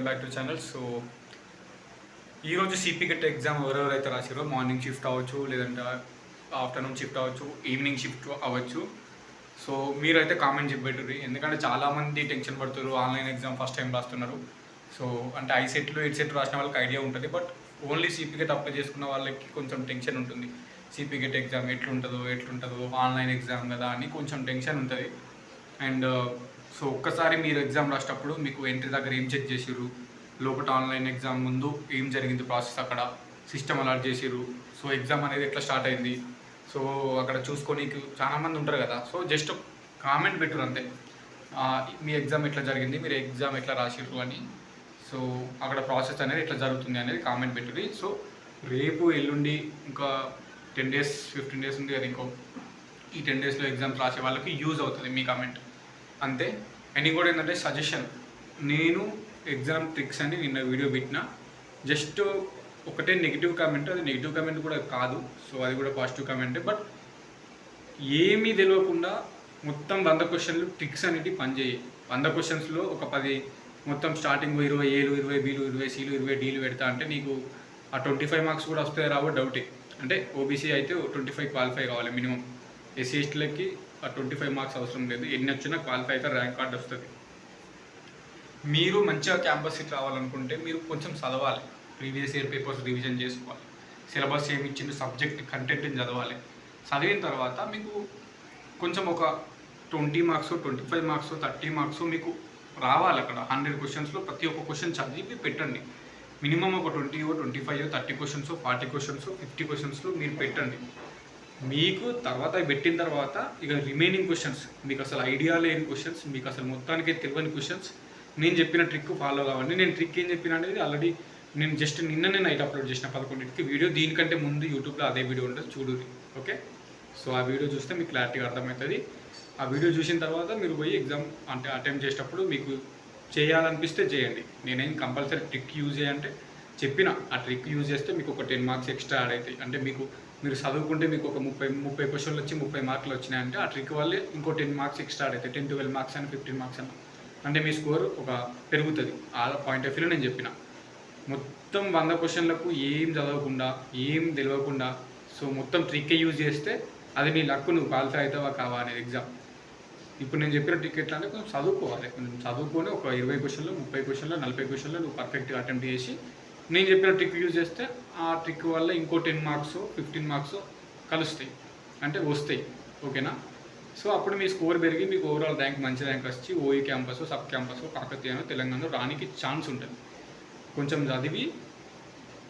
Welcome back to channel. So ఈరోజు CP get exam ఎవరెవరైతే రాసిరో morning shift అవ్వచ్చు, లేదంటే ఆఫ్టర్నూన్ షిఫ్ట్ అవ్వచ్చు, ఈవినింగ్ షిఫ్ట్ అవ్వచ్చు. సో మీరైతే కామెంట్ చెప్పబెట్టుర్రి, ఎందుకంటే చాలామంది టెన్షన్ పడుతున్నారు. ఆన్లైన్ ఎగ్జామ్ ఫస్ట్ టైం రాస్తున్నారు. సో అంటే ఐసెట్లు ఎడ్సెట్ రాసిన వాళ్ళకి ఐడియా ఉంటుంది, but only CP get apply చేసుకున్న వాళ్ళకి కొంచెం టెన్షన్ ఉంటుంది. సిపి గెట్ ఎగ్జామ్ ఎట్లుంటుందో ఆన్లైన్ ఎగ్జామ్ కదా అని కొంచెం టెన్షన్ ఉంటుంది. అండ్ సో ఒక్కసారి మీరు ఎగ్జామ్ రాసేటప్పుడు మీకు ఎంట్రీ దగ్గర ఏం చెక్ చేసిర్రు, లోపల ఆన్లైన్ ఎగ్జామ్ ముందు ఏం జరిగింది ప్రాసెస్, అక్కడ సిస్టమ్ అలాట్ చేసిర్రు, సో ఎగ్జామ్ అనేది ఎట్లా స్టార్ట్ అయింది, సో అక్కడ చూసుకొని చాలామంది ఉంటారు కదా. సో జస్ట్ కామెంట్ పెట్టరు అంతే, మీ ఎగ్జామ్ ఎట్లా జరిగింది, మీరు ఎగ్జామ్ ఎట్లా రాసిర్రు అని. సో అక్కడ ప్రాసెస్ అనేది ఎట్లా జరుగుతుంది అనేది కామెంట్ పెట్టుర్రి. సో రేపు ఎల్లుండి ఇంకా 10 days 15 days ఉంది కదా, ఈ 10 daysలో ఎగ్జామ్స్ రాసే వాళ్ళకి యూజ్ అవుతుంది మీ కామెంట్ అంతే. అండ్ ఇంకోటి ఏంటంటే సజెషన్, నేను ఎగ్జామ్ ట్రిక్స్ అని నిన్న వీడియో పెట్టిన, జస్ట్ ఒకటే నెగిటివ్ కామెంట్, అది నెగిటివ్ కామెంట్ కూడా కాదు, సో అది కూడా పాజిటివ్ కామెంటే. బట్ ఏమీ తెలియకుండా మొత్తం 100 questions ట్రిక్స్ అనేవి పనిచేయి. 100 questions ఒక 10 మొత్తం స్టార్టింగ్ 20 Aలు 20 Bలు 20 Cలు 20 Dలు పెడతా అంటే నీకు ఆ 25 marks కూడా వస్తాయి రావో డౌటే. అంటే ఓబీసీ అయితే 25 క్వాలిఫై కావాలి మినిమం, ఎస్సీ ఎస్టీలకి ఆ 25 marks అవసరం లేదు, ఎన్ని వచ్చినా క్వాలిఫై అయితే ర్యాంక్ కార్డ్ వస్తుంది. మీరు మంచిగా క్యాంపస్ సీట్ రావాలనుకుంటే మీరు కొంచెం చదవాలి, ప్రీవియస్ ఇయర్ పేపర్స్ రివిజన్ చేసుకోవాలి, సిలబస్ ఏమి ఇచ్చింది, సబ్జెక్ట్ కంటెంట్ని చదవాలి. చదివిన తర్వాత మీకు కొంచెం ఒక 20 marks 25 marks 30 marks మీకు రావాలి. అక్కడ 100 questions ప్రతి ఒక్క క్వశ్చన్ చదివి పెట్టండి. మినిమం ఒక 20 25 30 questions 40 questions 50 questions మీరు పెట్టండి. మీకు తర్వాత పెట్టిన తర్వాత ఇక రిమైనింగ్ క్వశ్చన్స్, మీకు అసలు ఐడియా లేని క్వశ్చన్స్, మీకు అసలు మొత్తానికి తెలియని క్వశ్చన్స్, నేను చెప్పిన ట్రిక్ ఫాలో కావండి. నేను ట్రిక్ ఏం చెప్పిన అనేది ఆల్రెడీ నేను జస్ట్ నిన్ననే నైట్ అప్లోడ్ చేసిన 11కి వీడియో. దీనికంటే ముందు యూట్యూబ్లో అదే వీడియో ఉంటుంది, చూడుది. ఓకే, సో ఆ వీడియో చూస్తే మీకు క్లారిటీగా అర్థమవుతుంది. ఆ వీడియో చూసిన తర్వాత మీరు పోయి ఎగ్జామ్ అంటే అటెంప్ట్ చేసేటప్పుడు మీకు చేయాలనిపిస్తే చేయండి. నేనేం కంపల్సరీ ట్రిక్ యూజ్ చేయంటే చెప్పిన, ఆ ట్రిక్ యూజ్ చేస్తే మీకు ఒక 10 marks ఎక్స్ట్రా యాడ్ అవుతాయి. అంటే మీరు చదువుకుంటే మీకు ఒక 30 questions వచ్చి 30 marks వచ్చినాయంటే ఆ ట్రిక్ వల్లే ఇంకో 10 marks ఎక్స్ట్రా యాడ్ అవుతాయి. 10-12 marks అని 15 marks అని, అంటే మీ స్కోర్ ఒక పెరుగుతుంది. ఆ పాయింట్ ఆఫ్ వ్యూలో నేను చెప్పిన. మొత్తం 100 questions ఏం చదవకుండా ఏం తెలియకుండా సో మొత్తం ట్రిక్ యూజ్ చేస్తే అది నీ లక్, నువ్వు క్వాలిఫై అవుతావా కావా అనేది ఎగ్జామ్. ఇప్పుడు నేను చెప్పిన ట్రిక్ ఎట్లా అంటే కొంచెం చదువుకోవాలి, కొంచెం చదువుకొని ఒక 20 questions 30 questions 40 questions నువ్వు పర్ఫెక్ట్గా అటెంప్ట్ చేసి నేను చెప్పిన ట్రిక్ యూజ్ చేస్తే ఆ ట్రిక్ వల్ల ఇంకో 10 marks 15 marks కలుస్తాయి, అంటే వస్తాయి. ఓకేనా, సో అప్పుడు మీ స్కోర్ పెరిగి మీకు ఓవరాల్ ర్యాంక్ మంచి ర్యాంక్ వచ్చి ఓఈ క్యాంపస్ సబ్ క్యాంపస్ కాకతీయనో తెలంగాణలో రానికి ఛాన్స్ ఉంటుంది. కొంచెం చదివి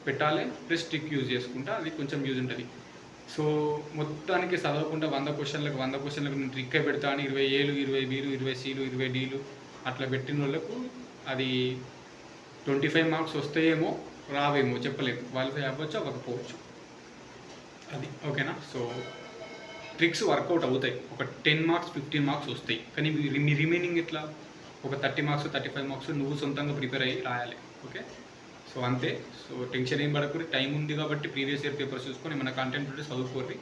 పెట్టాలి, ప్లస్ ట్రిక్ యూజ్ చేసుకుంటా అది కొంచెం యూజ్ ఉంటుంది. సో మొత్తానికి చదవకుండా 100 questions నేను ట్రిక్కే పెడతాను, 20 Aలు 20 Bలు 20 Cలు 20 Dలు అట్లా పెట్టిన వాళ్ళకు అది 25 marks వస్తాయేమో రావేమో చెప్పలేము, క్వాలిఫై అవ్వచ్చు అవ్వకపోవచ్చు అది. ఓకేనా, సో ట్రిక్స్ వర్కౌట్ అవుతాయి. ఒక 10 marks 15 marks వస్తాయి, కానీ మీ రిమైనింగ్ ఇట్లా ఒక 30 marks 35 marks నువ్వు సొంతంగా ప్రిపేర్ అయ్యి రాయాలి. ఓకే, సో అంతే. సో టెన్షన్ ఏం పడకూడదు, టైం ఉంది కాబట్టి ప్రీవియస్ ఇయర్ పేపర్స్ చూసుకొని మన కంటెంట్ ఉంటే చదువుకోర్రి.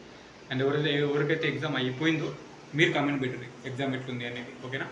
అండ్ ఎవరికైతే ఎగ్జామ్ అయిపోయిందో మీరు కామెంట్ పెట్టండి ఎగ్జామ్ ఎట్లుంది అనేది. ఓకేనా.